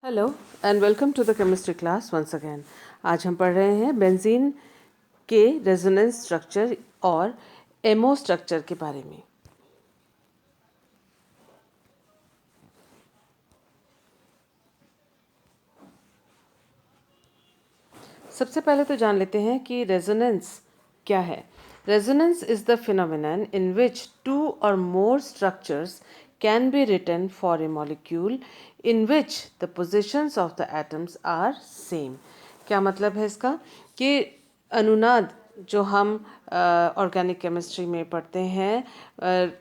Hello and welcome to the chemistry class once again. आज हम पढ़ रहे हैं बेंजीन के रेजोनेंस स्ट्रक्चर और एमओ स्ट्रक्चर के बारे में। सबसे पहले तो जान लेते हैं कि रेजोनेंस क्या है। Resonance is the phenomenon in which two और more structures can be written for a molecule in which the positions of the atoms are same. क्या मतलब है इसका कि अनुनाद जो हम ऑर्गेनिक केमिस्ट्री में पढ़ते हैं,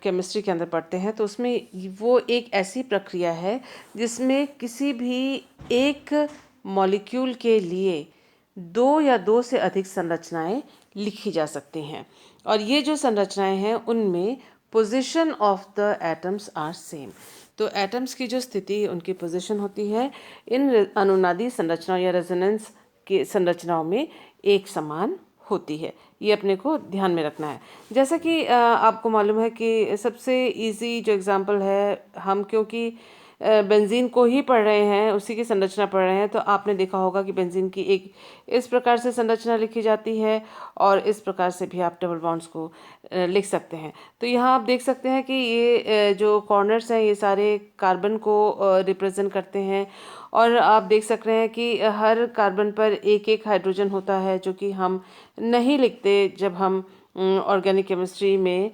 केमिस्ट्री के अंदर पढ़ते हैं, तो उसमें वो एक ऐसी प्रक्रिया है जिसमें किसी भी एक मॉलिक्यूल के लिए दो या दो से अधिक संरचनाएं लिखी जा सकती हैं और ये जो संरचनाएं हैं उनमें position of the atoms are same. तो एटम्स की जो स्थिति, उनकी पोजीशन होती है इन अनुनादी संरचनाओं या रेजोनेंस के संरचनाओं में एक समान होती है। ये अपने को ध्यान में रखना है। जैसा कि आपको मालूम है कि सबसे इजी जो एग्जांपल है, हम क्योंकि बेंजीन को ही पढ़ रहे हैं, उसी की संरचना पढ़ रहे हैं, तो आपने देखा होगा कि बेंजीन की एक इस प्रकार से संरचना लिखी जाती है और इस प्रकार से भी आप डबल बॉन्ड्स को लिख सकते हैं। तो यहाँ आप देख सकते हैं कि ये जो कॉर्नर्स हैं ये सारे कार्बन को रिप्रेजेंट करते हैं और आप देख सक रहे हैं कि हर कार्बन पर एक एक हाइड्रोजन होता है, जो कि हम नहीं लिखते जब हम ऑर्गेनिक केमिस्ट्री में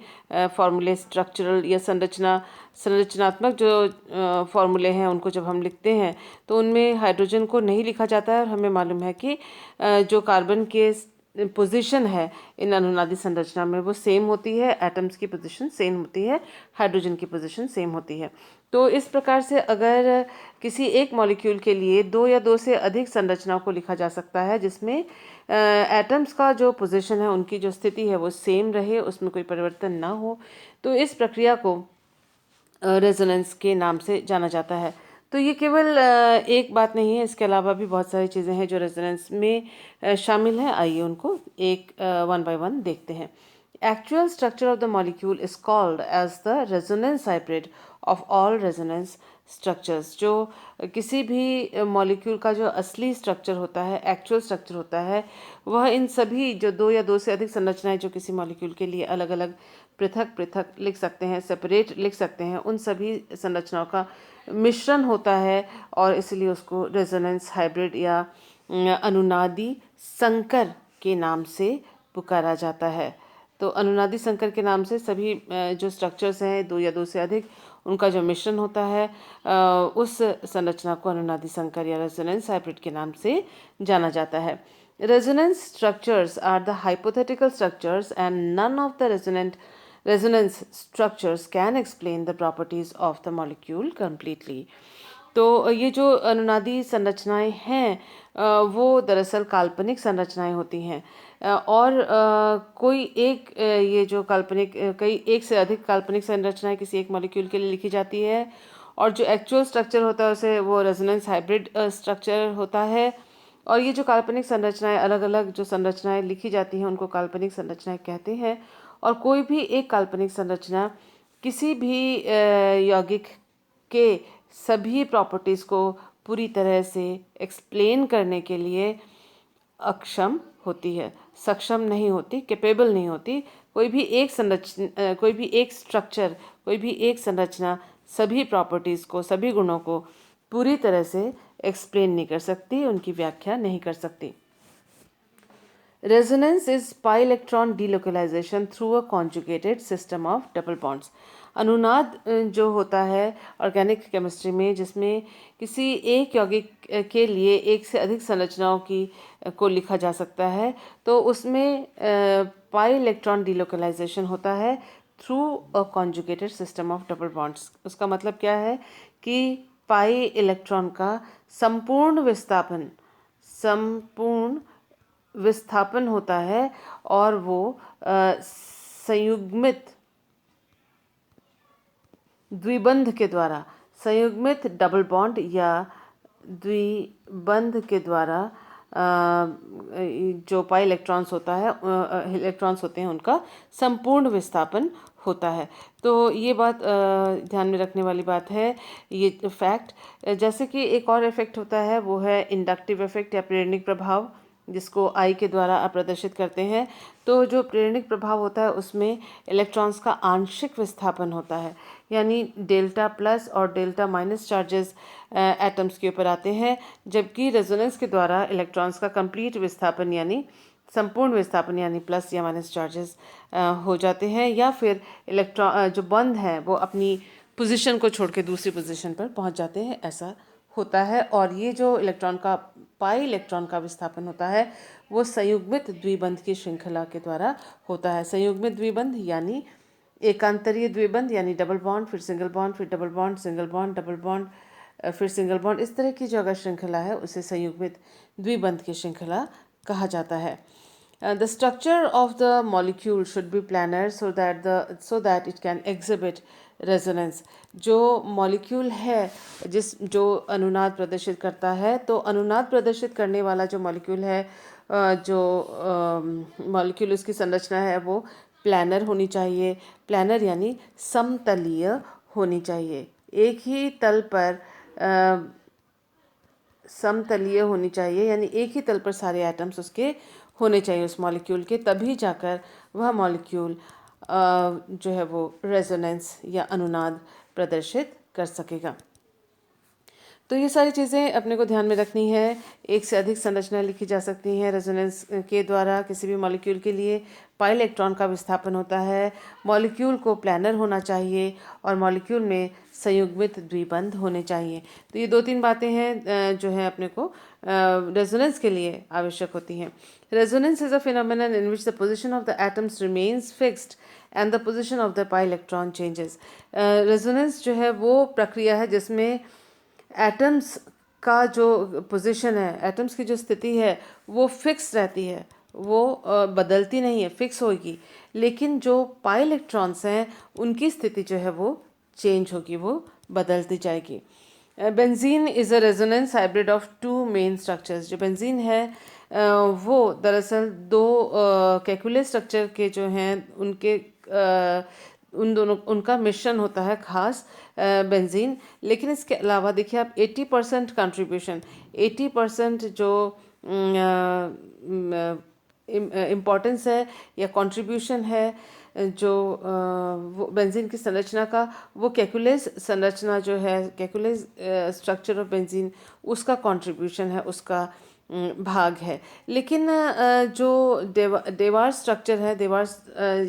फॉर्मूले, स्ट्रक्चरल या संरचनात्मक जो फॉर्मूले हैं उनको जब हम लिखते हैं तो उनमें हाइड्रोजन को नहीं लिखा जाता है। और हमें मालूम है कि जो कार्बन के पोजीशन है इन अनुनादी संरचना में वो सेम होती है, एटम्स की पोजीशन सेम होती है, हाइड्रोजन की पोजीशन सेम होती है। तो इस प्रकार से अगर किसी एक मॉलिक्यूल के लिए दो या दो से अधिक संरचनाओं को लिखा जा सकता है जिसमें एटम्स का जो पोजीशन है, उनकी जो स्थिति है वो सेम रहे, उसमें कोई परिवर्तन ना हो, तो इस प्रक्रिया को रेजोनेंस के नाम से जाना जाता है। तो ये केवल एक बात नहीं है, इसके अलावा भी बहुत सारी चीज़ें हैं जो रेजोनेंस में शामिल हैं। आइए उनको एक वन बाय वन देखते हैं। Actual structure of the molecule is called as the resonance hybrid of all resonance structures. जो किसी भी मॉलिक्यूल का जो असली स्ट्रक्चर होता है, एक्चुअल स्ट्रक्चर होता है, वह इन सभी जो दो या दो से अधिक संरचनाएं जो किसी मॉलिक्यूल के लिए अलग अलग पृथक पृथक लिख सकते हैं, सेपरेट लिख सकते हैं, उन सभी संरचनाओं का मिश्रण होता है और इसलिए उसको रेजोनेंस हाइब्रिड या अनुनादी संकर के नाम से पुकारा जाता है। तो अनुनादी संकर के नाम से सभी जो स्ट्रक्चर्स हैं दो या दो से अधिक, उनका जो मिश्रण होता है उस संरचना को अनुनादी संकर या रेजोनेंस हाइब्रिड के नाम से जाना जाता है। Resonance structures are the hypothetical structures and none of the resonance structures can explain the properties of the molecule completely. तो ये जो अनुनादी संरचनाएं हैं वो दरअसल काल्पनिक संरचनाएं होती हैं और कोई एक ये जो काल्पनिक कई एक से अधिक काल्पनिक संरचनाएं किसी एक मॉलिक्यूल के लिए लिखी जाती है और जो एक्चुअल स्ट्रक्चर होता है उसे वो रेजोनेंस हाइब्रिड स्ट्रक्चर होता है। और ये जो काल्पनिक संरचनाएं, अलग अलग जो संरचनाएं लिखी जाती हैं उनको काल्पनिक संरचनाएं कहते हैं। और कोई भी एक काल्पनिक संरचना किसी भी यौगिक के सभी प्रॉपर्टीज़ को पूरी तरह से एक्सप्लेन करने के लिए अक्षम होती है, सक्षम नहीं होती, कैपेबल नहीं होती। कोई भी एक संरचना, कोई भी एक स्ट्रक्चर, कोई भी एक संरचना सभी प्रॉपर्टीज़ को, सभी गुणों को पूरी तरह से एक्सप्लेन नहीं कर सकती, उनकी व्याख्या नहीं कर सकती। Resonance is pi electron delocalization through a conjugated system of double bonds. अनुनाद जो होता है ऑर्गेनिक केमिस्ट्री में, जिसमें किसी एक यौगिक के लिए एक से अधिक संरचनाओं की को लिखा जा सकता है, तो उसमें पाई इलेक्ट्रॉन डीलोकलाइजेशन होता है through a conjugated system of double bonds. उसका मतलब क्या है कि पाई इलेक्ट्रॉन का संपूर्ण विस्थापन होता है और वो संयुग्मित द्विबंध के द्वारा, संयुग्मित डबल बॉन्ड या द्विबंध के द्वारा जो पाई इलेक्ट्रॉन्स होता है, इलेक्ट्रॉन्स होते हैं, उनका संपूर्ण विस्थापन होता है। तो ये बात ध्यान में रखने वाली बात है, ये फैक्ट। जैसे कि एक और इफेक्ट होता है, वो है इंडक्टिव इफेक्ट या प्रेरणिक प्रभाव, जिसको आई के द्वारा आप प्रदर्शित करते हैं। तो जो प्रेरणिक प्रभाव होता है उसमें इलेक्ट्रॉन्स का आंशिक विस्थापन होता है, यानी डेल्टा प्लस और डेल्टा माइनस चार्जेस एटम्स के ऊपर आते हैं, जबकि रेजोनेंस के द्वारा इलेक्ट्रॉन्स का कंप्लीट विस्थापन यानी संपूर्ण विस्थापन यानी प्लस या माइनस चार्जेस हो जाते हैं, या फिर इलेक्ट्रॉन जो बंद है वो अपनी पोजीशन को छोड़ के दूसरी पोजीशन पर पहुंच जाते हैं, ऐसा होता है। और ये जो इलेक्ट्रॉन का पाई इलेक्ट्रॉन का विस्थापन होता है वो संयुग्मित द्विबंध की श्रृंखला के द्वारा होता है। संयुग्मित द्विबंध यानी एकांतरीय द्विबंध यानी डबल बॉन्ड, फिर सिंगल बॉन्ड, फिर double bond, single bond, double bond, फिर सिंगल बॉन्ड, इस तरह की जो अगर श्रृंखला है उसे संयुग्मित द्विबंध की श्रृंखला कहा जाता है। The structure of the molecule should be planar so that it can exhibit resonance. जो मॉलिक्यूल है जो अनुनाद प्रदर्शित करता है, तो अनुनाद प्रदर्शित करने वाला जो मॉलिक्यूल है, जो मॉलिक्यूल उसकी संरचना है वो प्लानर होनी चाहिए। प्लानर यानी समतलीय होनी चाहिए, एक ही तल पर समतलीय होनी चाहिए, यानी एक ही तल पर सारे एटम्स उसके होने चाहिए उस मॉलिक्यूल के, तभी जाकर वह मॉलिक्यूल जो है वो रेजोनेंस या अनुनाद प्रदर्शित कर सकेगा। तो ये सारी चीज़ें अपने को ध्यान में रखनी है। एक से अधिक संरचना लिखी जा सकती हैं रेजोनेंस के द्वारा। किसी भी मॉलिक्यूल के लिए पाई इलेक्ट्रॉन का विस्थापन होता है, मॉलिक्यूल को प्लानर होना चाहिए और मॉलिक्यूल में संयुग्मित द्विबंध होने चाहिए। तो ये 2-3 बातें हैं जो है अपने को रेजोनेंस के लिए आवश्यक होती हैं। Resonance is a phenomenon in which the position of the atoms remains fixed and the position of the pi electron changes. Resonance जो है वो प्रक्रिया है जिसमें एटम्स का जो पोजीशन है, एटम्स की जो स्थिति है वो फिक्स रहती है, वो बदलती नहीं है, फिक्स होगी। लेकिन जो पाई इलेक्ट्रॉन्स हैं उनकी स्थिति जो है वो चेंज होगी, वो बदलती जाएगी। Benzene is a resonance hybrid of two main structures. जो बेंजीन है वो दरअसल 2 कैकुलस स्ट्रक्चर के जो हैं उनके उन दोनों उनका मिश्रण होता है खास बेंजीन। लेकिन इसके अलावा देखिए आप 80% कंट्रीब्यूशन, 80% जो इम्पोर्टेंस है या कंट्रीब्यूशन है जो वो बेंजीन की संरचना का, वो कैकुलस संरचना जो है, कैकुलस स्ट्रक्चर ऑफ बेंजीन, उसका कंट्रीब्यूशन है, उसका भाग है। लेकिन जो देवार स्ट्रक्चर है, देवार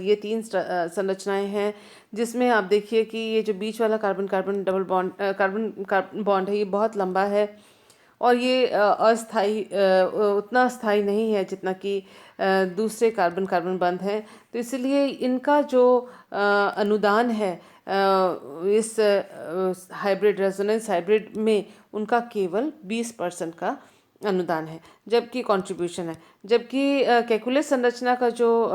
ये 3 संरचनाएं हैं जिसमें आप देखिए कि ये जो बीच वाला carbon carbon double bond carbon bond है, ये बहुत लंबा है और ये अस्थाई उतना स्थायी नहीं है जितना कि दूसरे कार्बन कार्बन बंध हैं। तो इसलिए इनका जो अनुदान है इस हाइब्रिड रेजोनेंस हाइब्रिड में, उनका केवल 20% का अनुदान है, जबकि कंट्रीब्यूशन है। जबकि कैकुलस संरचना का जो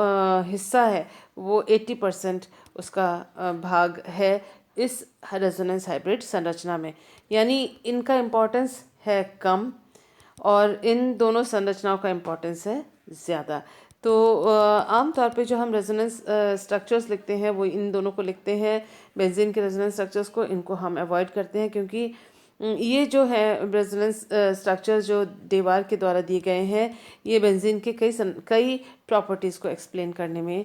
हिस्सा है वो 80% उसका भाग है इस रेजोनेंस हाइब्रिड संरचना में, यानी इनका इम्पोर्टेंस है कम और इन दोनों संरचनाओं का इम्पोर्टेंस है ज़्यादा। तो आम तौर पे जो हम रेजोनेंस स्ट्रक्चर्स लिखते हैं वो इन दोनों को लिखते हैं, बेंजीन के रेजोनेंस स्ट्रक्चर्स को, इनको हम अवॉइड करते हैं क्योंकि ये जो है रेजोनेंस स्ट्रक्चर्स जो देवार के द्वारा दिए गए हैं, ये बेंजीन के कई प्रॉपर्टीज़ को एक्सप्लेन करने में,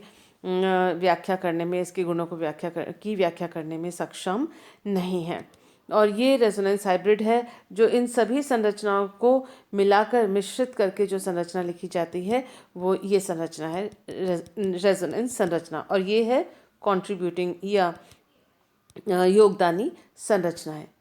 व्याख्या करने में, इसके गुणों को व्याख्या करने में सक्षम नहीं है। और ये रेजोनेंस हाइब्रिड है जो इन सभी संरचनाओं को मिलाकर मिश्रित करके जो संरचना लिखी जाती है वो ये संरचना है रेजोनेंस संरचना, और ये है कंट्रीब्यूटिंग या योगदानी संरचना है।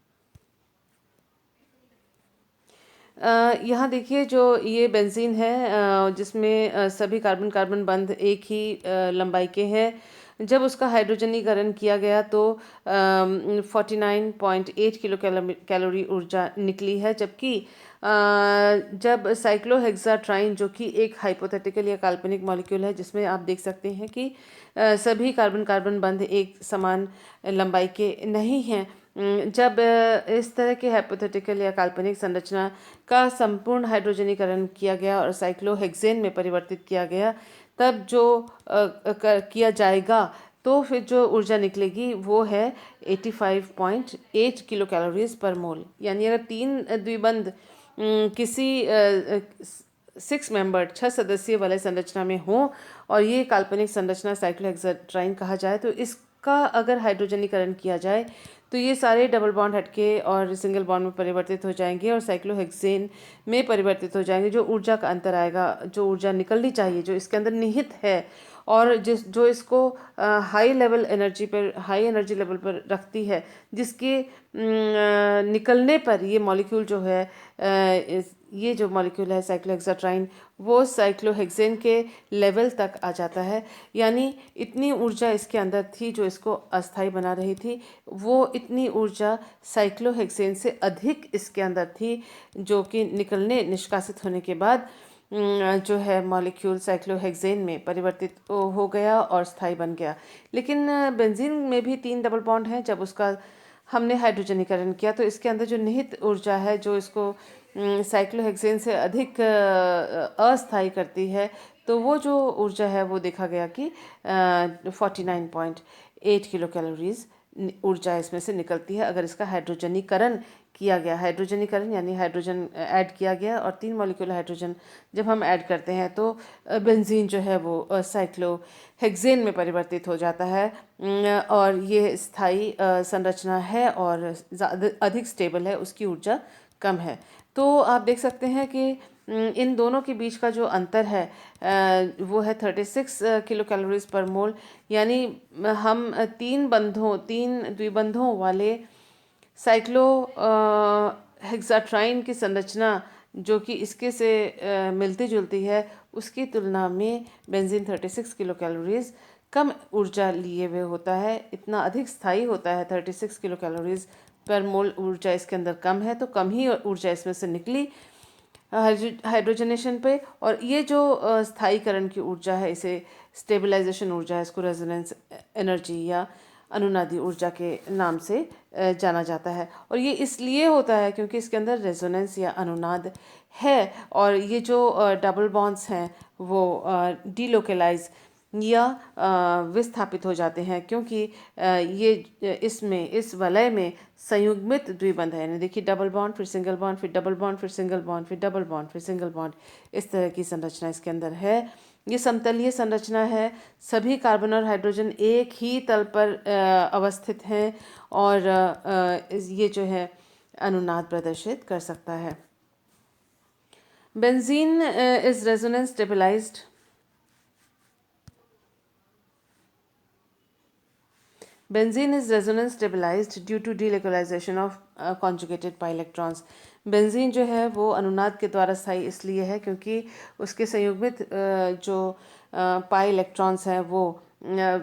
यहाँ देखिए जो ये बेंजीन है जिसमें सभी कार्बन कार्बन बंध एक ही लंबाई के हैं, जब उसका हाइड्रोजनीकरण किया गया तो 49.8 किलो कैलोरी ऊर्जा निकली है। जबकि जब साइक्लोहेक्साट्राइन जो कि एक हाइपोथेटिकल या काल्पनिक मॉलिक्यूल है जिसमें आप देख सकते हैं कि सभी कार्बन कार्बन बंध एक समान लंबाई के नहीं हैं, जब इस तरह के हाइपोथेटिकल या काल्पनिक संरचना का संपूर्ण हाइड्रोजनीकरण किया गया और साइक्लोहेक्सेन में परिवर्तित किया गया, तब जो किया जाएगा तो फिर जो ऊर्जा निकलेगी वो है 85.8 किलो कैलोरीज पर मोल। यानी अगर तीन द्विबंध किसी 6 मेंबर 6 सदस्यीय वाले संरचना में हो और ये काल्पनिक संरचना साइक्लोहेक्साट्राइन कहा जाए, तो इसका अगर हाइड्रोजनीकरण किया जाए तो ये सारे डबल बॉन्ड हटके और सिंगल बॉन्ड में परिवर्तित हो जाएंगे और साइक्लोहेक्सेन में परिवर्तित हो जाएंगे। जो ऊर्जा का अंतर आएगा, जो ऊर्जा निकलनी चाहिए, जो इसके अंदर निहित है और जो इसको हाई एनर्जी लेवल पर रखती है, जिसके निकलने पर ये मॉलिक्यूल जो है ये जो मॉलिक्यूल है साइक्लोहेक्साट्राइन, वो साइक्लोहेक्सेन के लेवल तक आ जाता है। यानी इतनी ऊर्जा इसके अंदर थी जो इसको अस्थायी बना रही थी, वो इतनी ऊर्जा साइक्लोहेक्सेन से अधिक इसके अंदर थी, जो कि निष्कासित होने के बाद जो है मॉलिक्यूल साइक्लोहेक्सेन में परिवर्तित हो गया और स्थायी बन गया। लेकिन बेंजीन में भी 3 डबल बॉन्ड हैं। जब उसका हमने हाइड्रोजनीकरण किया तो इसके अंदर जो निहित ऊर्जा है, जो इसको साइक्लोहेक्सेन से अधिक अस्थायी करती है, तो वो जो ऊर्जा है वो देखा गया कि 49.8 किलो कैलोरीज ऊर्जा इसमें से निकलती है अगर इसका हाइड्रोजनीकरण किया गया। हाइड्रोजनीकरण यानी हाइड्रोजन ऐड किया गया और 3 मॉलिक्यूल हाइड्रोजन जब हम ऐड करते हैं तो बेंजीन जो है वो साइक्लोहेक्सेन में परिवर्तित हो जाता है और ये स्थायी संरचना है और अधिक स्टेबल है, उसकी ऊर्जा कम है। तो आप देख सकते हैं कि इन दोनों के बीच का जो अंतर है वो है 36 किलो कैलोरीज पर मोल। यानी हम तीन द्विबंधों वाले साइक्लो हेक्साट्राइन की संरचना जो कि इसके से मिलती जुलती है, उसकी तुलना में बेंजीन 36 किलो कैलोरीज कम ऊर्जा लिए हुए होता है, इतना अधिक स्थायी होता है। 36 किलो कैलोरीज पर मोल ऊर्जा इसके अंदर कम है, तो कम ही ऊर्जा इसमें से निकली हाइड्रोजनेशन पे। और ये जो स्थायीकरण की ऊर्जा है, इसे स्टेबलाइजेशन ऊर्जा है, इसको रेजोनेंस एनर्जी या अनुनादी ऊर्जा के नाम से जाना जाता है। और ये इसलिए होता है क्योंकि इसके अंदर रेजोनेंस या अनुनाद है और ये जो डबल बॉन्ड्स हैं वो डीलोकलाइज या विस्थापित हो जाते हैं, क्योंकि ये इस वलय में संयुग्मित द्विबंध है। यानी देखिए, डबल बॉन्ड फिर सिंगल बॉन्ड फिर डबल बॉन्ड फिर सिंगल बॉन्ड फिर डबल बॉन्ड फिर सिंगल बॉन्ड, इस तरह की संरचना इसके अंदर है। ये समतलीय संरचना है, सभी कार्बन और हाइड्रोजन एक ही तल पर अवस्थित हैं और ये जो है अनुनाद प्रदर्शित कर सकता है। Benzene is resonance stabilized. Benzene is resonance stabilized due to delocalization of conjugated pi electrons. Benzene जो है वो अनुनाद के द्वारा स्थायी इसलिए है क्योंकि उसके संयुग्मित जो पाई इलेक्ट्रॉन्स हैं वो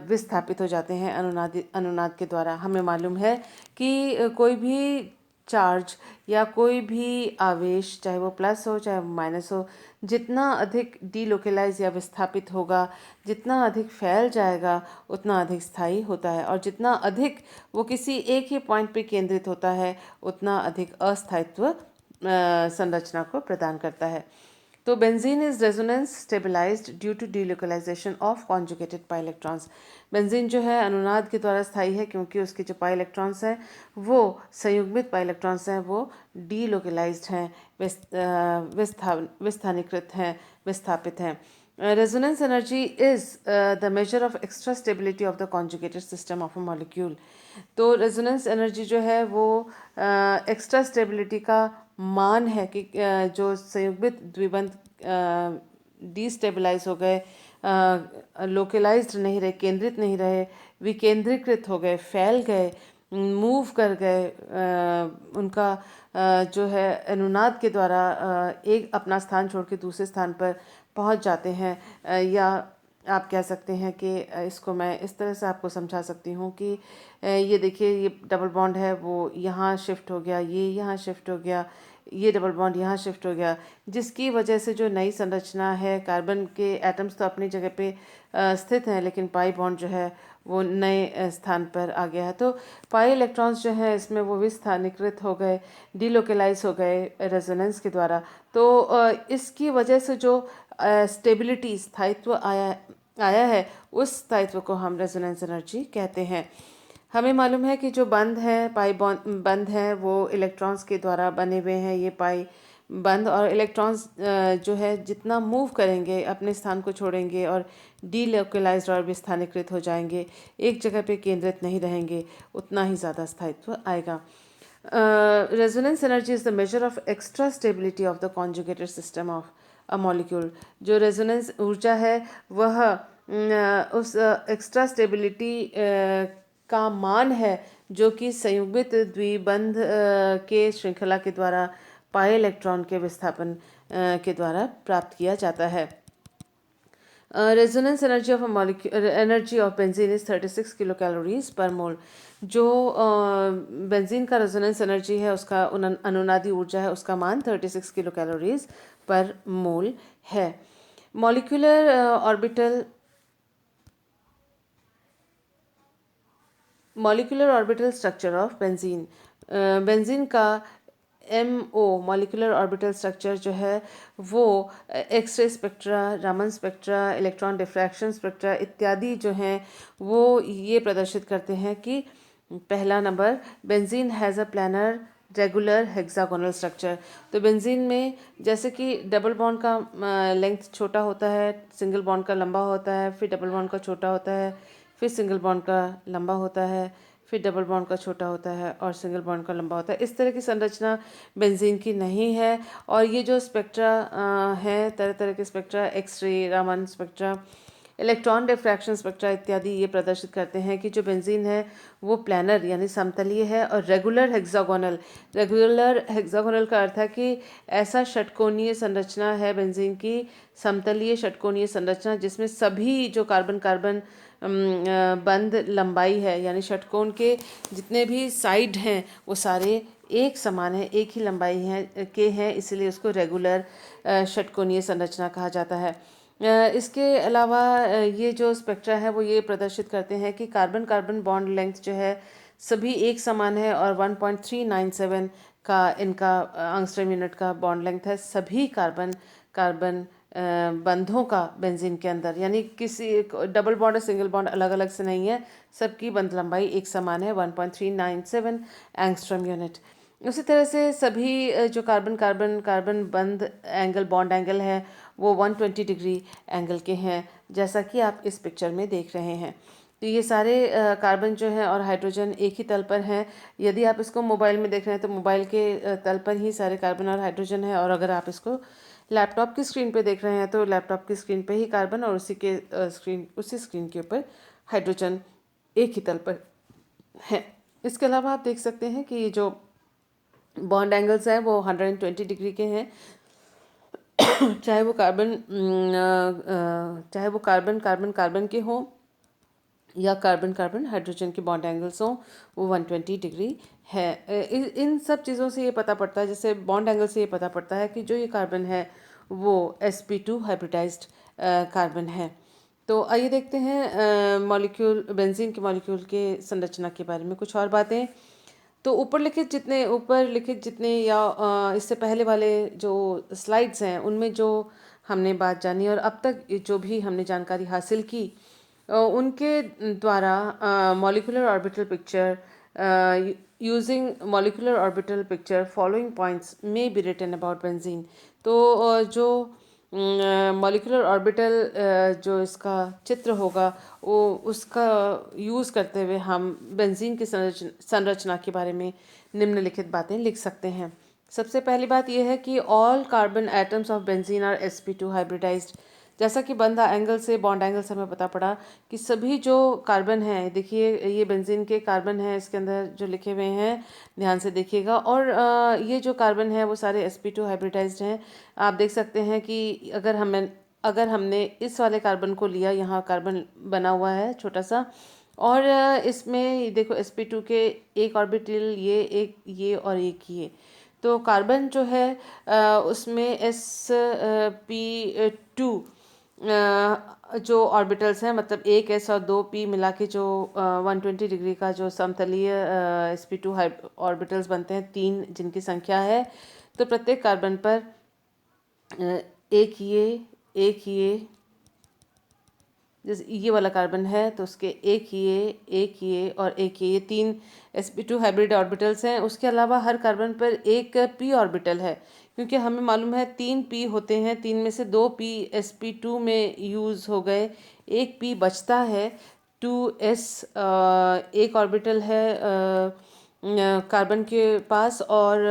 विस्थापित हो जाते हैं अनुनाद के द्वारा। हमें मालूम है कि कोई भी चार्ज या कोई भी आवेश, चाहे वो प्लस हो चाहे वो माइनस हो, जितना अधिक डीलोकलाइज या विस्थापित होगा, जितना अधिक फैल जाएगा, उतना अधिक स्थायी होता है। और जितना अधिक वो किसी एक ही पॉइंट पे केंद्रित होता है, उतना अधिक अस्थायित्व संरचना को प्रदान करता है। तो benzene is resonance stabilized due to delocalization of conjugated pi electrons. Benzene जो है अनुनाद के द्वारा स्थायी है क्योंकि उसके जो पाई इलेक्ट्रॉन्स हैं वो संयुग्मित पाई इलेक्ट्रॉन्स हैं, वो डीलोकलाइज्ड हैं, विस्थानीकृत हैं, विस्थापित हैं। Resonance energy is the measure of extra stability of the conjugated system of a molecule. तो रेजोनेंस एनर्जी जो है वो एक्स्ट्रा स्टेबिलिटी का मान है कि जो संयुग्मित द्विबंध डीस्टेबलाइज हो गए, लोकलाइज्ड नहीं रहे, केंद्रित नहीं रहे, विकेंद्रीकृत हो गए, फैल गए, मूव कर गए, उनका जो है अनुनाद के द्वारा एक अपना स्थान छोड़ के दूसरे स्थान पर पहुंच जाते हैं। या आप कह सकते हैं कि इसको मैं इस तरह से आपको समझा सकती हूँ कि ये देखिए, ये डबल बॉन्ड है वो यहाँ शिफ्ट हो गया, ये यहाँ शिफ्ट हो गया, ये डबल बॉन्ड यहाँ शिफ्ट हो गया, जिसकी वजह से जो नई संरचना है, कार्बन के एटम्स तो अपनी जगह पे स्थित हैं, लेकिन पाई बॉन्ड जो है वो नए स्थान पर आ गया है। तो पाई इलेक्ट्रॉन्स जो हैं इसमें वो विस्थानीकृत हो गए, डीलोकलाइज हो गए रेजोनेंस के द्वारा। तो इसकी वजह से जो स्टेबिलिटी, स्थायित्व आया आया है उस स्थायित्व को हम रेजोनेंस एनर्जी कहते हैं। हमें मालूम है कि जो बंध है पाई बंध है वो इलेक्ट्रॉन्स के द्वारा बने हुए हैं। ये पाई बंध और इलेक्ट्रॉन्स जो है जितना मूव करेंगे अपने स्थान को छोड़ेंगे और डीलोकलाइज्ड और विस्थानीकृत हो जाएंगे, एक जगह पे केंद्रित नहीं रहेंगे, उतना ही ज़्यादा स्थायित्व आएगा। Resonance energy is the measure of extra stability of the conjugated system of a molecule. जो रेजोनेंस ऊर्जा है वह उस एक्स्ट्रा स्टेबिलिटी का मान है जो कि संयुग्मित द्विबंध के श्रृंखला के द्वारा पाए इलेक्ट्रॉन के विस्थापन के द्वारा प्राप्त किया जाता है। Resonance energy of energy of benzene is 36 kilocalories per mole. जो बेंजीन का रेजोनेंस एनर्जी है उसका अनुनादी ऊर्जा है उसका मान 36 किलो कैलोरीज पर मोल है। Molecular orbital molecular orbital structure of benzene. Benzene का MO मॉलिक्यूलर ऑर्बिटल स्ट्रक्चर जो है वो X-ray spectra, Raman spectra, electron diffraction spectra इत्यादि जो हैं वो ये प्रदर्शित करते हैं कि पहला नंबर, benzene has a planar regular hexagonal structure. तो बेंजीन में जैसे कि डबल बॉन्ड का लेंथ छोटा होता है, सिंगल बॉन्ड का लंबा होता है, फिर डबल बॉन्ड का छोटा होता है, फिर सिंगल बॉन्ड का लंबा होता है, फिर डबल बॉन्ड का छोटा होता है और सिंगल बॉन्ड का लंबा होता है। इस तरह की संरचना बेंजीन की नहीं है। और ये जो स्पेक्ट्रा है, तरह तरह के spectra, X-ray, Raman spectra, electron diffraction spectra इत्यादि ये प्रदर्शित करते हैं कि जो बेंजीन है वो प्लानर यानी समतलीय है और रेगुलर हेक्सागोनल। रेगुलर हेक्सागोनल का अर्थ है कि ऐसा षटकोणीय संरचना है बेंजीन की, समतलीय षटकोणीय संरचना जिसमें सभी जो कार्बन कार्बन बंध लंबाई है यानी षटकोण के जितने भी साइड हैं वो सारे एक समान है, एक ही लंबाई हैं, इसलिए उसको रेगुलर षटकोणीय संरचना कहा जाता है। इसके अलावा ये जो स्पेक्ट्रा है वो ये प्रदर्शित करते हैं कि कार्बन कार्बन बॉन्ड लेंथ जो है सभी एक समान है और 1.397 का इनका एंगस्ट्रॉम यूनिट का बॉन्ड लेंथ है सभी कार्बन कार्बन बंधों का बेंजीन के अंदर, यानी किसी डबल बॉन्ड और सिंगल बॉन्ड अलग अलग से नहीं है, सबकी बंध लंबाई एक समान है 1.397 एंगस्ट्रॉम यूनिट। उसी तरह से सभी जो कार्बन कार्बन कार्बन बंध एंगल बॉन्ड एंगल है वो 120 डिग्री एंगल के हैं, जैसा कि आप इस पिक्चर में देख रहे हैं। तो ये सारे कार्बन जो है और हाइड्रोजन एक ही तल पर हैं। यदि आप इसको मोबाइल में देख रहे हैं तो मोबाइल के तल पर ही सारे कार्बन और हाइड्रोजन है, और अगर आप इसको लैपटॉप की स्क्रीन पे देख रहे हैं तो लैपटॉप की स्क्रीन पे ही कार्बन और उसी स्क्रीन के ऊपर हाइड्रोजन एक ही तल पर है। इसके अलावा आप देख सकते हैं कि ये जो बॉन्ड एंगल्स हैं वो 120 डिग्री के हैं, चाहे वो कार्बन कार्बन कार्बन के हों या कार्बन कार्बन हाइड्रोजन के बॉन्ड एंगल्स हों, वो 120 डिग्री है। इन सब चीज़ों से ये पता पड़ता है, जैसे बॉन्ड एंगल से ये पता पड़ता है कि जो ये कार्बन है वो sp2 हाइब्रिडाइज्ड कार्बन है। तो आइए देखते हैं मॉलिक्यूल बेंजीन के मॉलिक्यूल के संरचना के बारे में कुछ और बातें। तो ऊपर लिखित जितने या इससे पहले वाले जो स्लाइड्स हैं उनमें जो हमने बात जानी और अब तक जो भी हमने जानकारी हासिल की उनके द्वारा molecular orbital picture using molecular orbital picture following points में बी रिटन अबाउट बेंजीन। तो जो मॉलिक्यूलर ऑर्बिटल जो इसका चित्र होगा वो उसका यूज़ करते हुए हम बेंजीन की संरचना के बारे में निम्नलिखित बातें लिख सकते हैं। सबसे पहली बात यह है कि all carbon atoms of benzene are sp2 hybridized. जैसा कि बंधा एंगल से बॉन्ड एंगल से हमें पता पड़ा कि सभी जो कार्बन हैं, देखिए ये बेंजीन के कार्बन हैं इसके अंदर जो लिखे हुए हैं, ध्यान से देखिएगा। और ये जो कार्बन है वो सारे sp2 हाइब्रिडाइज्ड हैं। आप देख सकते हैं कि अगर हमने इस वाले कार्बन को लिया, यहाँ कार्बन बना हुआ है छोटा सा, और इसमें देखो sp2 के एक ऑर्बिटल ये और एक ये, तो कार्बन जो है उसमें sp2 जो ऑर्बिटल्स हैं, मतलब एक s और दो p मिला के जो 120 डिग्री का जो समतलीय sp2 ऑर्बिटल्स बनते हैं, तीन जिनकी संख्या है। तो प्रत्येक कार्बन पर एक ये जैसे ये वाला कार्बन है तो उसके एक ये और एक ये 3 sp2 हाइब्रिड ऑर्बिटल्स हैं। उसके अलावा हर कार्बन पर एक p ऑर्बिटल है, क्योंकि हमें मालूम है 3 p होते हैं, 3 में से 2 p sp2 में यूज़ हो गए, एक p बचता है 2s। एक ऑर्बिटल है कार्बन के पास और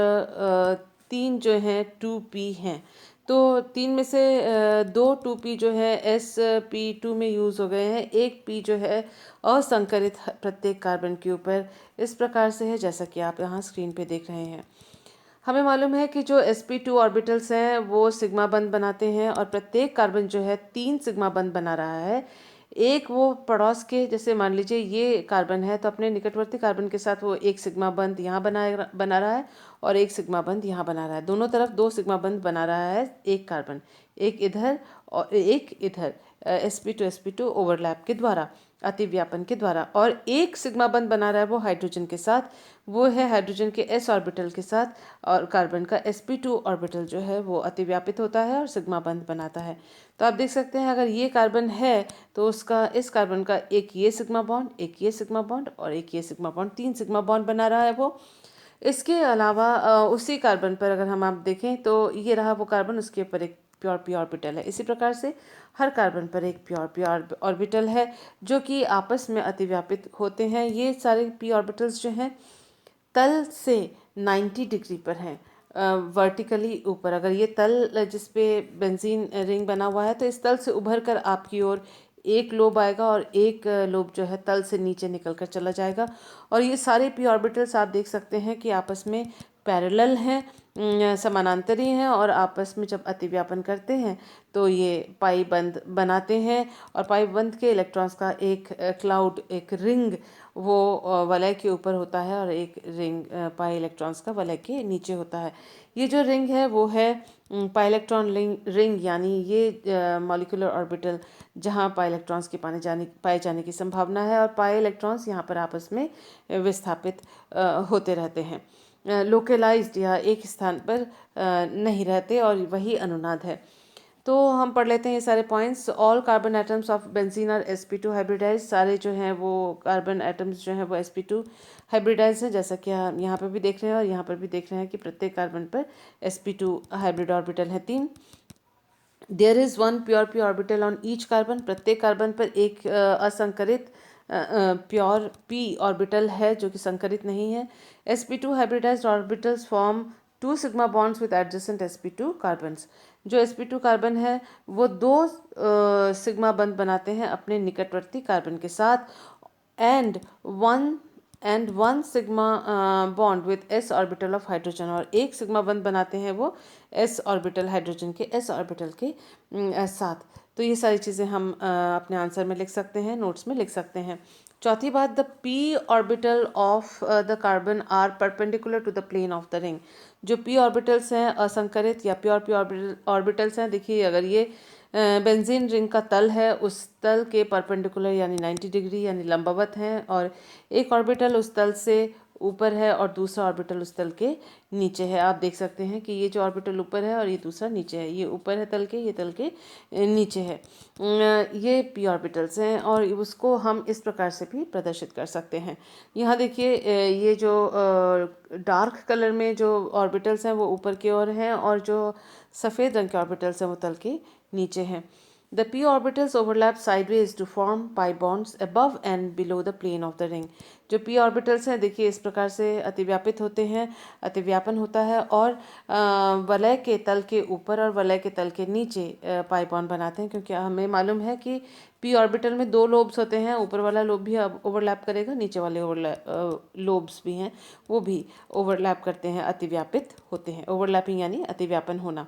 3 जो हैं 2p हैं। तो 3 में से 2 2p जो है sp2 में यूज़ हो गए हैं, एक p जो है असंकरित प्रत्येक कार्बन के ऊपर इस प्रकार से है जैसा कि आप यहाँ स्क्रीन पे देख रहे हैं। हमें मालूम है कि जो sp2 ऑर्बिटल्स हैं वो सिग्मा बंध बनाते हैं और प्रत्येक कार्बन जो है 3 सिग्मा बंध बना रहा है। एक वो पड़ोस के, जैसे मान लीजिए ये कार्बन है तो अपने निकटवर्ती कार्बन के साथ वो एक सिग्मा बंध यहाँ बना रहा है और एक सिग्मा बंध यहाँ बना रहा है। दोनों तरफ 2 सिग्मा बंध बना रहा है एक कार्बन, एक इधर और एक इधर, sp2 ओवरलैप के द्वारा, अतिव्यापन के द्वारा। और एक सिग्मा बंध बना रहा है वो हाइड्रोजन के साथ, वो है हाइड्रोजन के s ऑर्बिटल के साथ, और कार्बन का sp2 ऑर्बिटल जो है वो अतिव्यापित होता है और सिग्मा बंध बनाता है। तो आप देख सकते हैं अगर ये कार्बन है तो उसका, इस कार्बन का एक ये सिग्मा बॉन्ड, एक ये सिग्मा बॉन्ड और एक ये सिग्मा बॉन्ड, 3 सिग्मा बॉन्ड बना रहा है वो। इसके अलावा उसी कार्बन पर अगर हम आप देखें तो ये रहा वो कार्बन, उसके ऊपर एक प्योर पी ऑर्बिटल है। इसी प्रकार से हर कार्बन पर एक प्योर पी ऑर्बिटल है जो कि आपस में अतिव्यापित होते हैं। ये सारे पी ऑर्बिटल्स जो हैं तल से 90 डिग्री पर हैं, वर्टिकली ऊपर। अगर ये तल जिस पे बेंजीन रिंग बना हुआ है तो इस तल से उभर कर आपकी ओर एक लोब आएगा और एक लोब जो है तल से नीचे निकल कर चला जाएगा। और ये सारे पी ऑर्बिटल्स आप देख सकते हैं कि आपस में पैरेलल हैं, समानांतरी हैं, और आपस में जब अतिव्यापन करते हैं तो ये पाई बंध बनाते हैं। और पाई बंध के इलेक्ट्रॉन्स का एक क्लाउड, एक रिंग वो वलय के ऊपर होता है और एक रिंग पाई इलेक्ट्रॉन्स का वलय के नीचे होता है। ये जो रिंग है वो है पाई इलेक्ट्रॉन रिंग, यानी ये मॉलिक्यूलर ऑर्बिटल जहाँ पाई इलेक्ट्रॉन्स के पाए जाने की संभावना है, और पाई इलेक्ट्रॉन्स यहाँ पर आपस में विस्थापित होते रहते हैं, लोकलाइज्ड या एक स्थान पर नहीं रहते, और वही अनुनाद है। तो हम पढ़ लेते हैं ये सारे points. All carbon atoms of benzene are sp2 hybridize. सारे जो हैं वो कार्बन एटम्स जो हैं वो sp2 हाइब्रिडाइज हैं, जैसा कि हम यहाँ पर भी देख रहे हैं और यहाँ पर भी देख रहे हैं कि प्रत्येक कार्बन पर sp2 हाइब्रिड ऑर्बिटल है 3। There is one pure p orbital on each carbon. प्रत्येक कार्बन पर एक असंकरित प्योर पी ऑर्बिटल है जो कि संकरित नहीं है। sp2 hybridized orbitals form 2 sigma bonds with adjacent sp2 carbons. जो sp2 कार्बन है वो 2 सिग्मा बंध बनाते हैं अपने निकटवर्ती कार्बन के साथ, and one sigma bond with s orbital of hydrogen, और एक सिग्मा बंध बनाते हैं वो s ऑर्बिटल, हाइड्रोजन के s ऑर्बिटल के साथ। तो ये सारी चीज़ें हम अपने आंसर में लिख सकते हैं, नोट्स में लिख सकते हैं। चौथी बात, the p orbital of the carbon are perpendicular to the plane of the ring. जो p ऑर्बिटल्स हैं असंकरित या प्योर p ऑर्बिटल्स हैं, देखिए अगर ये बेंजीन रिंग का तल है, उस तल के परपेंडिकुलर यानी 90 डिग्री यानी लंबवत हैं, और एक ऑर्बिटल उस तल से ऊपर है और दूसरा ऑर्बिटल उस तल के नीचे है। आप देख सकते हैं कि ये जो ऑर्बिटल ऊपर है और ये दूसरा नीचे है, ये ऊपर है तल के, ये तल के नीचे है। ये पी ऑर्बिटल्स हैं और उसको हम इस प्रकार से भी प्रदर्शित कर सकते हैं। यहाँ देखिए ये जो डार्क कलर में जो ऑर्बिटल्स हैं वो ऊपर की ओर हैं, और जो सफ़ेद रंग के ऑर्बिटल्स हैं वो तल के नीचे हैं। The p orbitals overlap sideways to form pi bonds above and below the plane of the ring. जो p orbitals हैं देखिए इस प्रकार से अतिव्यापित होते हैं, अतिव्यापन होता है, और वलय के तल के ऊपर और वलय के तल के नीचे पाई बॉन्ड बनाते हैं, क्योंकि हमें मालूम है कि p ऑर्बिटल में 2 लोब्स होते हैं, ऊपर वाला लोब भी ओवरलैप करेगा, नीचे वाले लोब्स भी हैं वो भी ओवरलैप करते हैं, अतिव्यापित होते हैं। ओवरलैपिंग यानी अतिव्यापन होना।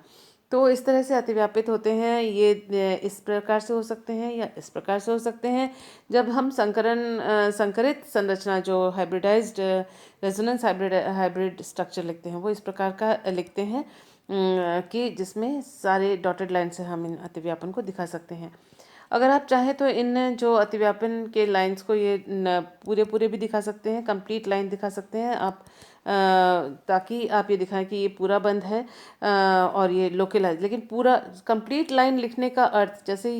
तो इस तरह से अतिव्यापित होते हैं। ये इस प्रकार से हो सकते हैं या इस प्रकार से हो सकते हैं। जब हम संकरित संरचना जो हाइब्रिडाइज्ड रेजोनेंस हाइब्रिड स्ट्रक्चर लिखते हैं वो इस प्रकार का लिखते हैं कि जिसमें सारे डॉटेड लाइन से हम इन अतिव्यापन को दिखा सकते हैं। अगर आप चाहें तो इन जो अतिव्यापन के लाइंस को ये पूरे भी दिखा सकते हैं, कंप्लीट लाइन दिखा सकते हैं। आप ताकि आप ये दिखाएं कि ये पूरा बंद है और ये लोकलाइज। लेकिन पूरा कंप्लीट लाइन लिखने का अर्थ, जैसे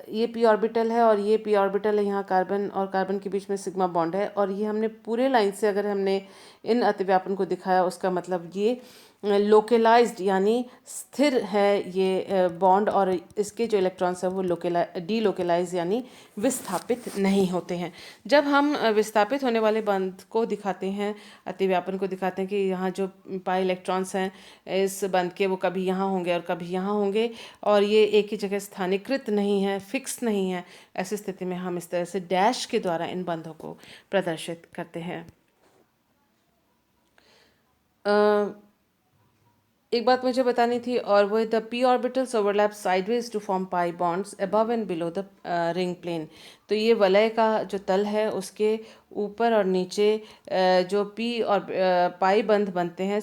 ये पी ऑर्बिटल है और ये पी ऑर्बिटल है, यहाँ कार्बन और कार्बन के बीच में सिग्मा बॉन्ड है, और ये हमने पूरे लाइन से अगर हमने इन अतिव्यापन को दिखाया, उसका मतलब ये लोकलाइज्ड यानी स्थिर है ये बॉन्ड, और इसके जो इलेक्ट्रॉन्स हैं वो डीलोकलाइज यानी विस्थापित नहीं होते हैं। जब हम विस्थापित होने वाले बंध को दिखाते हैं, अतिव्यापन को दिखाते हैं कि यहाँ जो पाई इलेक्ट्रॉन्स हैं इस बंध के, वो कभी यहाँ होंगे और कभी यहाँ होंगे, और ये एक ही जगह स्थानीकृत नहीं है, फिक्स नहीं है, ऐसी स्थिति में हम इस तरह से डैश के द्वारा इन बंधों को प्रदर्शित करते हैं। एक बात मुझे बतानी थी, और वो the p orbitals overlap sideways to form pi bonds above and below the ring plane. तो ये वलय का जो तल है उसके ऊपर और नीचे जो पी और पाई बंध बनते हैं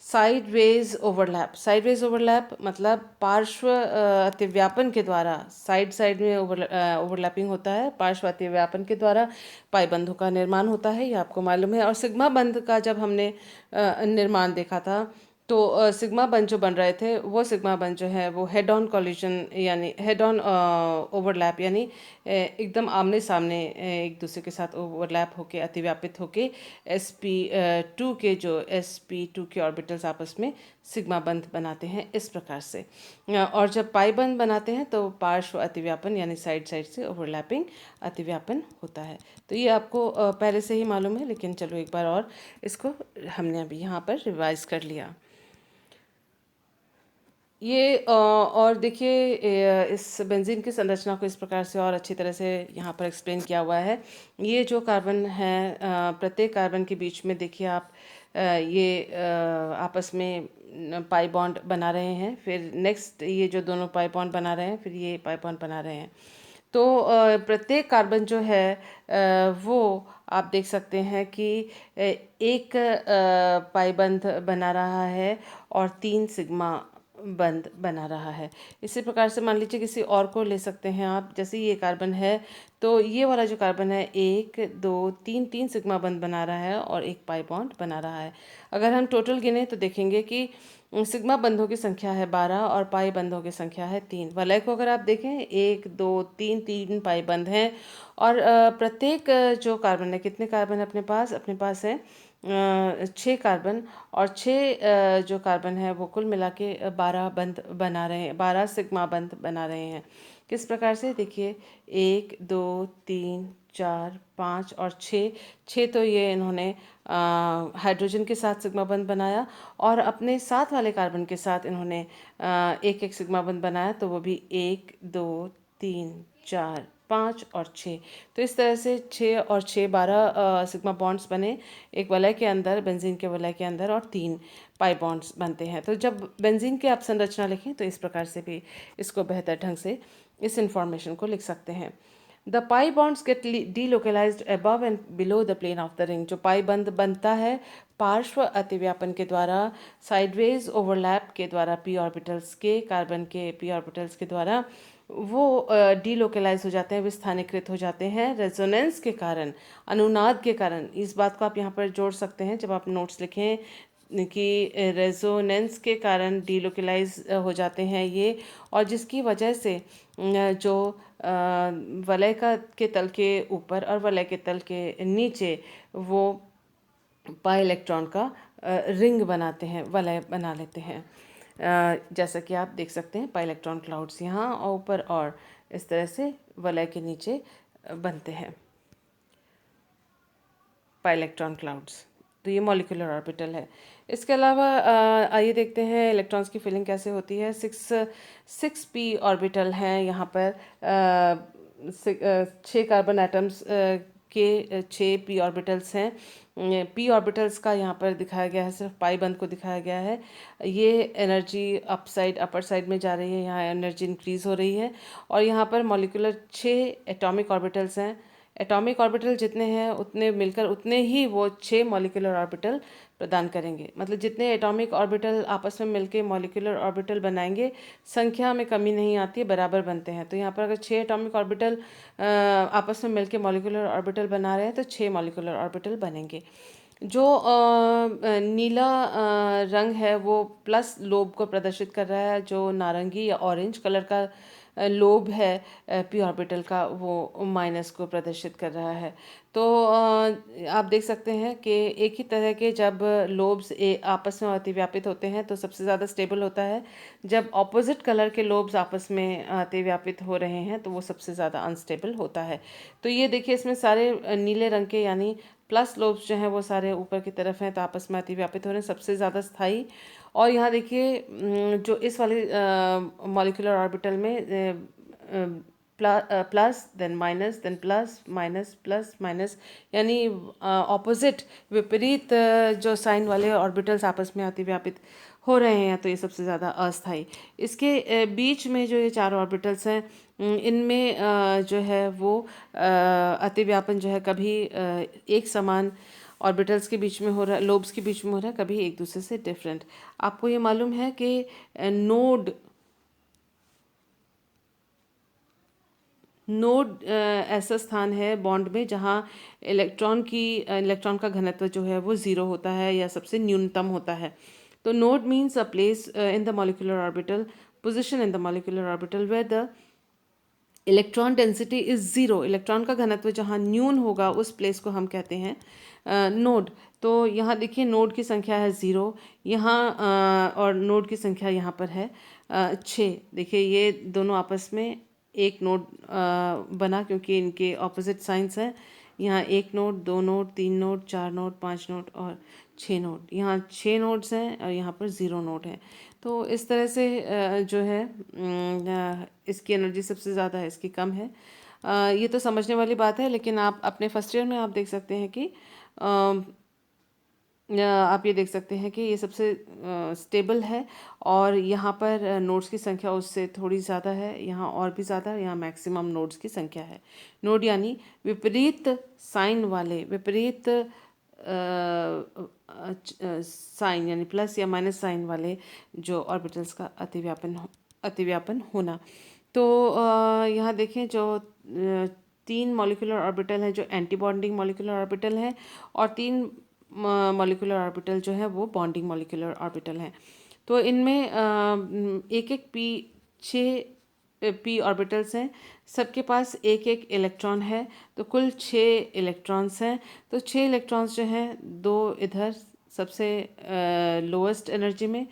साइडवेज ओवरलैप मतलब पार्श्व अतिव्यापन के द्वारा, साइड साइड में ओवरलैपिंग होता है, पार्श्व अतिव्यापन के द्वारा पाई बंधों का निर्माण होता है, ये आपको मालूम है। और सिग्मा बंध का जब हमने निर्माण देखा था, तो सिग्मा बंध जो बन रहे थे वो सिग्मा बंध जो है वो हेड ऑन कॉलिजन यानी हेड ऑन ओवरलैप यानी एकदम आमने सामने एक दूसरे के साथ ओवरलैप होके अतिव्यापित होके sp2 के जो sp2 के ऑर्बिटल्स आपस में सिग्मा बंध बनाते हैं इस प्रकार से। और जब पाई बंध बनाते हैं तो पार्श्व अतिव्यापन यानी साइड साइड से ओवरलैपिंग अतिव्यापन होता है। तो ये आपको पहले से ही मालूम है, लेकिन चलो एक बार और इसको हमने अभी यहाँ पर रिवाइज कर लिया। ये और देखिए इस बेंजीन की संरचना को इस प्रकार से और अच्छी तरह से यहाँ पर एक्सप्लेन किया हुआ है। ये जो कार्बन है, प्रत्येक कार्बन के बीच में देखिए आप ये आपस में पाई बॉन्ड बना रहे हैं, फिर नेक्स्ट ये जो दोनों पाई बॉन्ड बना रहे हैं, फिर ये पाई बॉन्ड बना रहे हैं। तो प्रत्येक कार्बन जो है वो आप देख सकते हैं कि एक पाई बंध बना रहा है और 3 सिग्मा बंध बना रहा है। इसी प्रकार से मान लीजिए किसी और को ले सकते हैं आप, जैसे ये कार्बन है, तो ये वाला जो कार्बन है 1 2 3 सिग्मा बंध बना रहा है और एक पाई बॉन्ड बना रहा है। अगर हम टोटल गिने तो देखेंगे कि सिग्मा बंधों की संख्या है 12 और पाई बंधों की संख्या है 3। वलय को अगर आप देखें 1 2 3 पाई बंध हैं, और प्रत्येक जो कार्बन है, कितने कार्बन है अपने पास है 6 कार्बन, और 6 जो कार्बन है वो कुल मिला के 12 बंध बना रहे हैं, 12 सिग्मा बंध बना रहे हैं। किस प्रकार से देखिए 1 2 3 4 5 और 6 तो ये इन्होंने हाइड्रोजन के साथ सिग्मा बंध बनाया, और अपने साथ वाले कार्बन के साथ इन्होंने एक एक सिग्मा बंध बनाया, तो वो भी 1 2 3 4 5 और 6। तो इस तरह से 6 और 6 12 सिग्मा बॉन्ड्स बने एक वलय के अंदर, बेंजीन के वलय के अंदर, और 3 पाई बॉन्ड्स बनते हैं। तो जब बेंजीन की आप संरचना लिखें तो इस प्रकार से भी इसको बेहतर ढंग से इस इंफॉर्मेशन को लिख सकते हैं। The pi bonds get delocalized above and below the plane of the ring. जो पाई बंध बनता है पार्श्व अतिव्यापन के द्वारा, साइडवेज ओवरलैप के द्वारा, पी ऑर्बिटल्स के, कार्बन के पी ऑर्बिटल्स के द्वारा वो डीलोकलाइज हो जाते हैं, विस्थानीकृत हो जाते हैं रेजोनेंस के कारण, अनुनाद के कारण। इस बात को आप यहाँ पर जोड़ सकते हैं जब आप नोट्स लिखें कि रेजोनेंस के कारण डीलोकलाइज हो जाते हैं ये, और जिसकी वजह से जो वलय का के तल के ऊपर और वलय के तल के नीचे वो पाई इलेक्ट्रॉन का रिंग बनाते हैं, वलय बना लेते हैं। जैसा कि आप देख सकते हैं पाई इलेक्ट्रॉन क्लाउड्स यहाँ और ऊपर और इस तरह से वलय के नीचे बनते हैं पाई इलेक्ट्रॉन क्लाउड्स। तो ये मॉलिक्यूलर ऑर्बिटल है। इसके अलावा आइए देखते हैं इलेक्ट्रॉन्स की फिलिंग कैसे होती है। 6p ऑर्बिटल हैं यहाँ पर, 6 कार्बन एटम्स के 6 p ऑर्बिटल्स हैं। p ऑर्बिटल्स का यहाँ पर दिखाया गया है, सिर्फ पाई बंध को दिखाया गया है। ये एनर्जी अपर साइड में जा रही है, यहाँ एनर्जी इंक्रीज हो रही है। और यहाँ पर मॉलिक्यूलर 6 एटॉमिक ऑर्बिटल्स हैं। एटॉमिक ऑर्बिटल जितने हैं उतने मिलकर उतने ही वो 6 मॉलिक्यूलर ऑर्बिटल प्रदान करेंगे। मतलब जितने एटॉमिक ऑर्बिटल आपस में मिलके मॉलिक्यूलर ऑर्बिटल बनाएंगे, संख्या में कमी नहीं आती है, बराबर बनते हैं। तो यहाँ पर अगर 6 एटॉमिक ऑर्बिटल आपस में मिलके मॉलिक्यूलर ऑर्बिटल बना रहे हैं तो 6 मॉलिक्यूलर ऑर्बिटल बनेंगे। जो नीला रंग है वो प्लस लोब को प्रदर्शित कर रहा है। जो नारंगी या ऑरेंज कलर का लोब है पी ऑर्बिटल का, वो माइनस को प्रदर्शित कर रहा है। तो आप देख सकते हैं कि एक ही तरह के जब लोब्स आपस में अतिव्यापित होते हैं तो सबसे ज़्यादा स्टेबल होता है। जब ऑपोजिट कलर के लोब्स आपस में अतिव्यापित हो रहे हैं तो वो सबसे ज़्यादा अनस्टेबल होता है। तो ये देखिए इसमें सारे नीले रंग के यानी प्लस लोब्स जो हैं वो सारे ऊपर की तरफ हैं, तो आपस में अतिव्यापित हो रहे हैं, सबसे ज़्यादा स्थायी। और यहाँ देखिए जो इस वाली मॉलिक्यूलर ऑर्बिटल में plus then minus then plus minus यानी ऑपोजिट विपरीत जो साइन वाले ऑर्बिटल्स आपस में अतिव्यापित हो रहे हैं, तो ये सबसे ज़्यादा अस्थाई। इसके बीच में जो ये 4 ऑर्बिटल्स हैं इनमें जो है वो अतिव्यापन जो है कभी एक समान ऑर्बिटल्स के बीच में हो रहा है, लोब्स के बीच में हो रहा है, कभी एक दूसरे से डिफरेंट। आपको ये मालूम है कि नोड नोड ऐसा स्थान है बॉन्ड में जहाँ इलेक्ट्रॉन का घनत्व जो है वो 0 होता है या सबसे न्यूनतम होता है। तो node means a place in the molecular orbital, position in the molecular orbital where the electron density is zero. Electron का घनत्व जहाँ न्यून होगा उस प्लेस को हम कहते हैं नोड। तो यहाँ देखिए नोड की संख्या है 0 यहाँ, और नोड की संख्या यहाँ पर है 6। देखिए ये दोनों आपस में एक नोड बना क्योंकि इनके ऑपोजिट साइंस हैं। यहाँ 1 node, 2 node, 3 node, 4 node, 5 node और 6 नोड। यहाँ 6 नोड्स हैं और यहाँ पर 0 नोड है। तो इस तरह से जो है इसकी एनर्जी सबसे ज़्यादा है, इसकी कम है। ये तो समझने वाली बात है, लेकिन आप अपने फर्स्ट ईयर में आप देख सकते हैं कि आप ये देख सकते हैं कि ये सबसे स्टेबल है और यहाँ पर नोड्स की संख्या उससे थोड़ी ज़्यादा है, यहाँ और भी ज़्यादा, यहाँ मैक्सिमम नोड्स की संख्या है। नोड यानी विपरीत साइन वाले, विपरीत साइन यानी प्लस या माइनस साइन वाले जो ऑर्बिटल्स का अतिव्यापन होना। तो यहाँ देखें जो 3 मॉलिक्यूलर ऑर्बिटल हैं जो एंटी बॉन्डिंग मॉलिक्यूलर ऑर्बिटल हैं और 3 मॉलिक्यूलर ऑर्बिटल जो है वो बॉन्डिंग मॉलिक्यूलर ऑर्बिटल हैं। तो इनमें एक एक पी ऑर्बिटल्स हैं, सबके पास एक एक इलेक्ट्रॉन है, तो कुल 6 इलेक्ट्रॉन्स हैं। तो 6 इलेक्ट्रॉन्स जो हैं 2 इधर सबसे लोएस्ट एनर्जी में,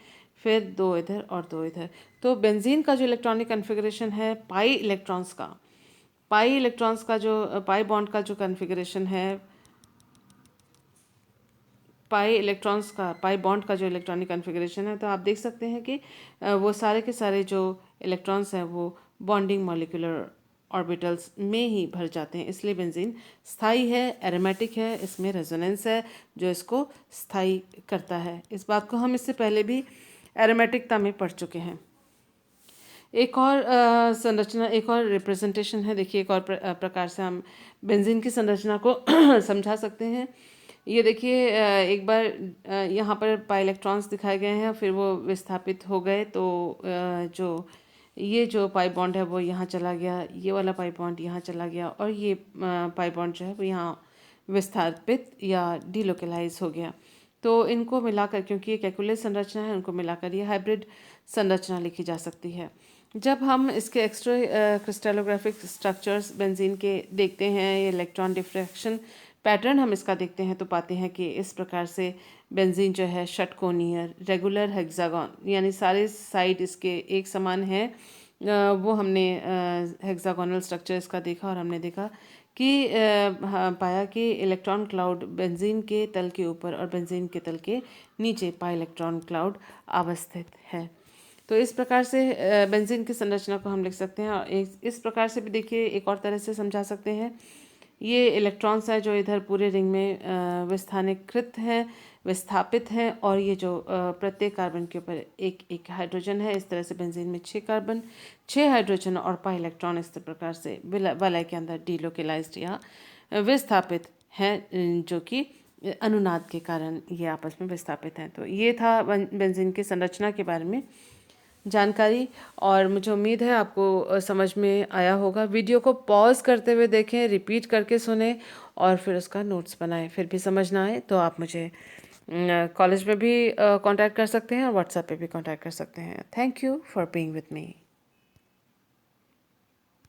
फिर 2 इधर और 2 इधर। तो बेंजीन का जो इलेक्ट्रॉनिक कन्फिग्रेशन है पाई इलेक्ट्रॉन्स का जो पाई बॉन्ड का जो कन्फिग्रेशन है, पाई बॉन्ड का जो इलेक्ट्रॉनिक कन्फिग्रेशन है, तो आप देख सकते हैं कि वो सारे के सारे जो इलेक्ट्रॉन्स हैं वो बॉन्डिंग मॉलिक्यूलर ऑर्बिटल्स में ही भर जाते हैं। इसलिए बेंजीन स्थाई है, एरोमेटिक है, इसमें रेजोनेंस है जो इसको स्थाई करता है। इस बात को हम इससे पहले भी एरोमेटिकता में पढ़ चुके हैं। एक और संरचना, एक और रिप्रेजेंटेशन है। देखिए एक और प्रकार से हम बेंजीन की संरचना को समझा सकते हैं। ये देखिए एक बार यहाँ पर पाई इलेक्ट्रॉन्स दिखाए गए हैं, फिर वो विस्थापित हो गए, तो जो पाई बॉन्ड है वो यहाँ चला गया, ये वाला पाई बॉन्ड यहाँ चला गया और ये पाई बॉन्ड जो है वो यहाँ विस्थापित या डिलोकलाइज हो गया। तो इनको मिलाकर, क्योंकि ये कैलकुलस संरचना है, उनको मिलाकर ये हाइब्रिड संरचना लिखी जा सकती है। जब हम इसके एक्स्ट्रा क्रिस्टलोग्राफिक स्ट्रक्चर्स बेंजीन के देखते हैं, ये इलेक्ट्रॉन डिफ्रैक्शन पैटर्न हम इसका देखते हैं, तो पाते हैं कि इस प्रकार से बेंजीन जो है षटकोणीय, रेगुलर हेक्सागोन यानी सारे साइड इसके एक समान है। वो हमने हेक्सागोनल स्ट्रक्चर इसका देखा और हमने देखा कि पाया कि इलेक्ट्रॉन क्लाउड बेंजीन के तल के ऊपर और बेंजीन के तल के नीचे पाई इलेक्ट्रॉन क्लाउड अवस्थित है। तो इस प्रकार से बेंजीन की संरचना को हम लिख सकते हैं। और इस प्रकार से भी देखिए एक और तरह से समझा सकते हैं। ये इलेक्ट्रॉन्स हैं जो इधर पूरे रिंग में विस्थापित हैं और ये जो प्रत्येक कार्बन के ऊपर एक एक हाइड्रोजन है। इस तरह से बेंजीन में 6 कार्बन, 6 हाइड्रोजन और पाई इलेक्ट्रॉन इस प्रकार से वलय के अंदर डिलोकलाइज्ड या विस्थापित हैं, जो कि अनुनाद के कारण ये आपस में विस्थापित हैं। तो ये था बेंजीन की संरचना के बारे में जानकारी, और मुझे उम्मीद है आपको समझ में आया होगा। वीडियो को पॉज करते हुए देखें, रिपीट करके सुने और फिर उसका नोट्स बनाएं। फिर भी समझ ना आए तो आप मुझे कॉलेज में भी कांटेक्ट कर सकते हैं और व्हाट्सएप पे भी कांटेक्ट कर सकते हैं। Thank you for being with me.